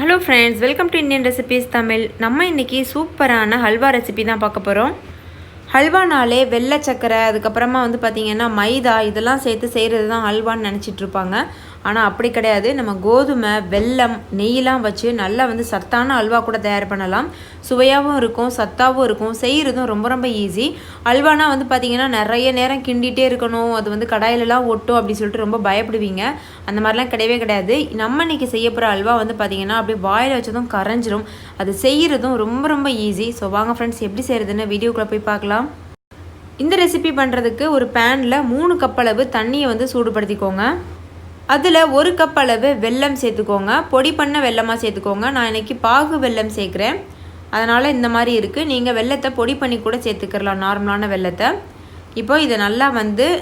Hello friends, welcome to Indian recipes Tamil. நம்ம இன்றைக்கி சூப்பரான ஹல்வா ரெசிபி தான் பார்க்க போகிறோம். ஹல்வானாலே வெள்ளை சக்கரை, அதுக்கப்புறமா பார்த்திங்கன்னா மைதா இதெல்லாம் சேர்த்து செய்கிறது தான் ஹல்வான்னு நினச்சிட்ருப்பாங்க. ஆனால் அப்படி கிடையாது. நம்ம கோதுமை, வெல்லம், நெய்யெலாம் வச்சு நல்லா சத்தான அல்வா கூட தயார் பண்ணலாம். சுவையாகவும் இருக்கும், சத்தாகவும் இருக்கும். செய்கிறதும் ரொம்ப ரொம்ப ஈஸி. அல்வானா பார்த்திங்கன்னா நிறைய நேரம் கிண்டிகிட்டே இருக்கணும், அது கடாயிலலாம் ஒட்டும் அப்படி சொல்லிட்டு ரொம்ப பயப்படுவீங்க. அந்த மாதிரிலாம் கிடையவே கிடையாது. நம்ம இன்றைக்கி செய்ய போகிற அல்வா பார்த்திங்கன்னா அப்படியே வாயில் வச்சதும் கரைஞ்சிரும். அது செய்கிறதும் ரொம்ப ரொம்ப ஈஸி. ஸோ வாங்க ஃப்ரெண்ட்ஸ், எப்படி செய்கிறதுன்னு வீடியோக்குள்ளே போய் பார்க்கலாம். இந்த ரெசிபி பண்ணுறதுக்கு ஒரு பேனில் 3 கப் அளவு தண்ணியை சூடுபடுத்திக்கோங்க. அதில் 1 கப் அளவு வெல்லம் சேர்த்துக்கோங்க. பொடி பண்ண வெல்லமாக சேர்த்துக்கோங்க. நான் இன்றைக்கி பாகு வெல்லம் சேர்க்குறேன், அதனால் இந்த மாதிரி இருக்குது. நீங்கள் வெல்லத்தை பொடி பண்ணி கூட சேர்த்துக்கலாம், நார்மலான வெல்லத்தை. இப்போ இதை நல்லா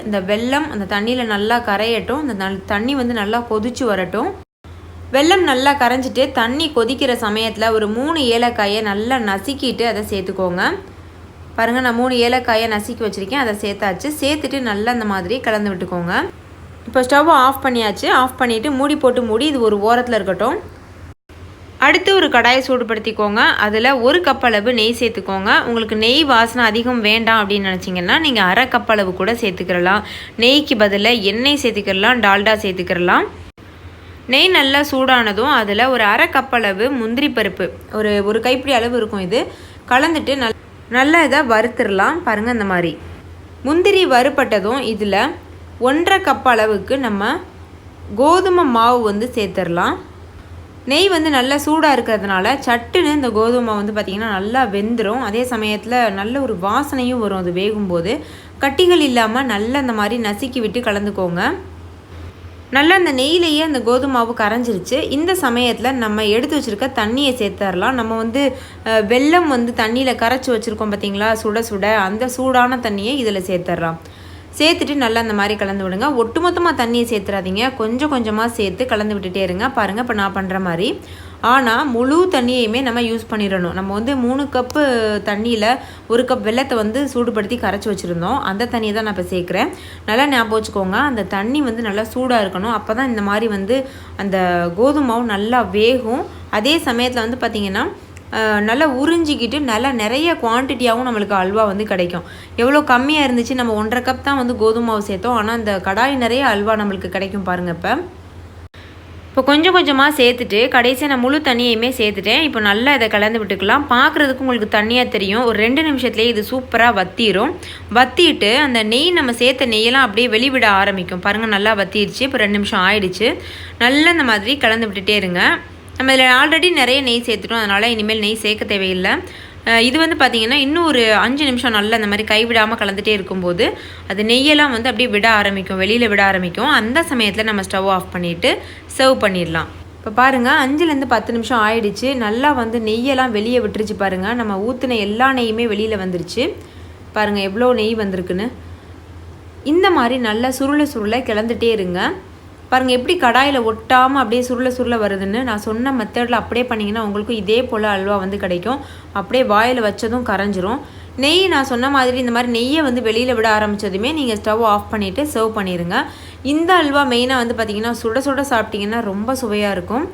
இந்த வெல்லம் அந்த தண்ணியில் நல்லா கரையட்டும். இந்த தண்ணி நல்லா கொதிச்சு வரட்டும். வெல்லம் நல்லா கரைஞ்சிட்டு தண்ணி கொதிக்கிற சமயத்தில் ஒரு 3 ஏலக்காயை நல்லா நசுக்கிட்டு அதை சேர்த்துக்கோங்க. பாருங்கள், நான் 3 ஏலக்காயை நசுக்கி வச்சுருக்கேன், அதை சேர்த்தாச்சு. சேர்த்துட்டு நல்லா இந்த மாதிரி கலந்து விட்டுக்கோங்க. இப்போ ஸ்டவ்வை ஆஃப் பண்ணியாச்சு. ஆஃப் பண்ணிவிட்டு மூடி இது ஒரு ஓரத்தில் இருக்கட்டும். அடுத்து ஒரு கடாயை சூடுபடுத்திக்கோங்க. அதில் 1 கப் அளவு நெய் சேர்த்துக்கோங்க. உங்களுக்கு நெய் வாசனை அதிகம் வேண்டாம் அப்படின்னு நினச்சிங்கன்னா நீங்கள் 1/2 கப் அளவு கூட சேர்த்துக்கிறலாம். நெய்க்கு பதிலாக எண்ணெய் சேர்த்துக்கிறலாம், டால்டா சேர்த்துக்கிறலாம். நெய் நல்லா சூடானதும் அதில் ஒரு 1/2 கப் அளவு முந்திரி பருப்பு, ஒரு கைப்பிடி அளவு இருக்கும், இது கலந்துட்டு நல்லா இதை வறுத்துடலாம். பாருங்கள், இந்த மாதிரி முந்திரி வறுப்பட்டதும் இதில் 1/2 கப் அளவுக்கு நம்ம கோதுமை மாவு சேர்த்துடலாம். நெய் நல்லா சூடாக இருக்கிறதுனால சட்டுன்னு இந்த கோதுமை பார்த்திங்கன்னா நல்லா வெந்துடும். அதே சமயத்தில் நல்ல ஒரு வாசனையும் வரும். அது வேகும்போது கட்டிகள் இல்லாமல் நல்லா இந்த மாதிரி நசுக்கி விட்டு கலந்துக்கோங்க. நல்லா அந்த நெய்யிலேயே அந்த கோதுமை மாவு கரைஞ்சிருச்சு. இந்த சமயத்தில் நம்ம எடுத்து வச்சுருக்க தண்ணியை சேர்த்துடலாம். நம்ம வெல்லம் தண்ணியில் கரைச்சி வச்சுருக்கோம் பார்த்திங்களா, சுட சுட, அந்த சூடான தண்ணியை இதில் சேர்த்துடலாம். சேர்த்துட்டு நல்லா அந்த மாதிரி கலந்து விடுங்க. ஒட்டுமொத்தமாக தண்ணியை சேர்த்துறாதீங்க, கொஞ்சம் கொஞ்சமாக சேர்த்து கலந்து விட்டுட்டே இருங்க. பாருங்கள், இப்போ நான் பண்ணுற மாதிரி. ஆனால் முழு தண்ணியையுமே நம்ம யூஸ் பண்ணிடணும். நம்ம 3 கப்பு தண்ணியில் 1 கப் வெல்லத்தை சூடுபடுத்தி கரைச்சி வச்சுருந்தோம். அந்த தண்ணியை தான் நான் இப்போ சேர்க்குறேன். நல்லா ஞாபகம் வச்சுக்கோங்க, அந்த தண்ணி நல்லா சூடாக இருக்கணும். அப்போ தான் இந்த மாதிரி அந்த கோதுமை மாவு நல்லா வேகும். அதே சமயத்தில் பார்த்திங்கன்னா நல்லா உறிஞ்சிக்கிட்டு நல்லா நிறைய குவான்டிட்டியாகவும் நம்மளுக்கு அல்வா கிடைக்கும். எவ்வளோ கம்மியாக இருந்துச்சு, நம்ம 1/2 கப் தான் கோதுமை மாவு சேர்த்தோம், ஆனால் அந்த கடாய் நிறைய அல்வா நம்மளுக்கு கிடைக்கும். பாருங்கள், இப்போ கொஞ்சம் கொஞ்சமாக சேர்த்துட்டு கடைசியாக நான் முழு தண்ணியுமே சேர்த்துட்டேன். இப்போ நல்லா இதை கலந்து விட்டுக்கலாம். பார்க்குறதுக்கு உங்களுக்கு தண்ணியாக தெரியும். ஒரு 2 நிமிஷத்துலேயே இது சூப்பராக வத்திரும். வத்திட்டு அந்த நெய், நம்ம சேர்த்த நெய்யெல்லாம் அப்படியே வெளிவிட ஆரம்பிக்கும். பாருங்கள், நல்லா வத்திடுச்சு. இப்போ 2 நிமிஷம் ஆயிடுச்சு. நல்லா இந்த மாதிரி கலந்து விட்டுட்டே இருங்க. நம்ம இதில் ஆல்ரெடி நிறைய நெய் சேர்த்துட்டோம், அதனால் இனிமேல் நெய் சேர்க்க தேவையில்லை. இது பார்த்திங்கன்னா இன்னும் ஒரு 5 நிமிஷம் நல்லா அந்த மாதிரி கைவிடாமல் கலந்துகிட்டே இருக்கும்போது அது நெய்யெல்லாம் அப்படியே விட ஆரம்பிக்கும், வெளியில் விட ஆரம்பிக்கும். அந்த சமயத்தில் நம்ம ஸ்டவ் ஆஃப் பண்ணிவிட்டு சர்வ் பண்ணிடலாம். இப்போ பாருங்கள், 5லேருந்து 10 நிமிஷம் ஆயிடுச்சு. நல்லா நெய்யெல்லாம் வெளியே விட்டுருச்சு. பாருங்கள், நம்ம ஊற்றின எல்லா நெய்யுமே வெளியில் வந்துருச்சு. பாருங்கள் எவ்வளோ நெய் வந்திருக்குன்னு. இந்த மாதிரி நல்லா சுருளை கிளந்துட்டே இருங்க. பாருங்கள், எப்படி கடாயில் ஒட்டாமல் அப்படியே சுருள வருதுன்னு. நான் சொன்ன மெத்தடில் அப்படியே பண்ணிங்கன்னா உங்களுக்கும் இதே போல் அல்வா கிடைக்கும். அப்படியே வாயில் வச்சதும் கரைஞ்சிரும். நெய் நான் சொன்ன மாதிரி இந்த மாதிரி நெய்யை வெளியில் விட ஆரம்பித்ததுமே நீங்கள் ஸ்டவ் ஆஃப் பண்ணிவிட்டு சர்வ் பண்ணிடுங்க. இந்த அல்வா மெயினாக பார்த்திங்கன்னா சுட சுட சாப்பிட்டிங்கன்னா ரொம்ப சுவையாக இருக்கும்.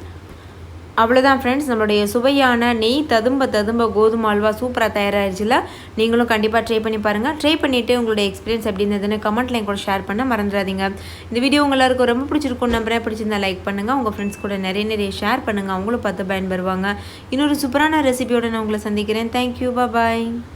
அவ்வளோதான் ஃப்ரெண்ட்ஸ், நம்மளுடைய சுவையான நெய் ததும்ப கோதுமை அல்வா சூப்பராக தயாராகிடுச்சுல. நீங்களும் கண்டிப்பாக ட்ரை பண்ணி பாருங்கள். ட்ரை பண்ணிவிட்டு உங்களுடைய எக்ஸ்பீரியன்ஸ் எப்படி இருந்ததுன்னு கமெண்ட்டில் என் கூட ஷேர் பண்ண மறந்துடாதீங்க. இந்த வீடியோ எல்லாருக்கும் ரொம்ப பிடிச்சிருக்கும் நம்புறேன். பிடிச்சிருந்தா லைக் பண்ணுங்கள், உங்கள் ஃப்ரெண்ட்ஸ் கூட நிறைய ஷேர் பண்ணுங்கள். அவங்களும் பார்த்து பயன்பெறுவாங்க. இன்னொரு சூப்பரான ரெசிபியோட நான் உங்களை சந்திக்கிறேன். தேங்க்யூ, பாய்.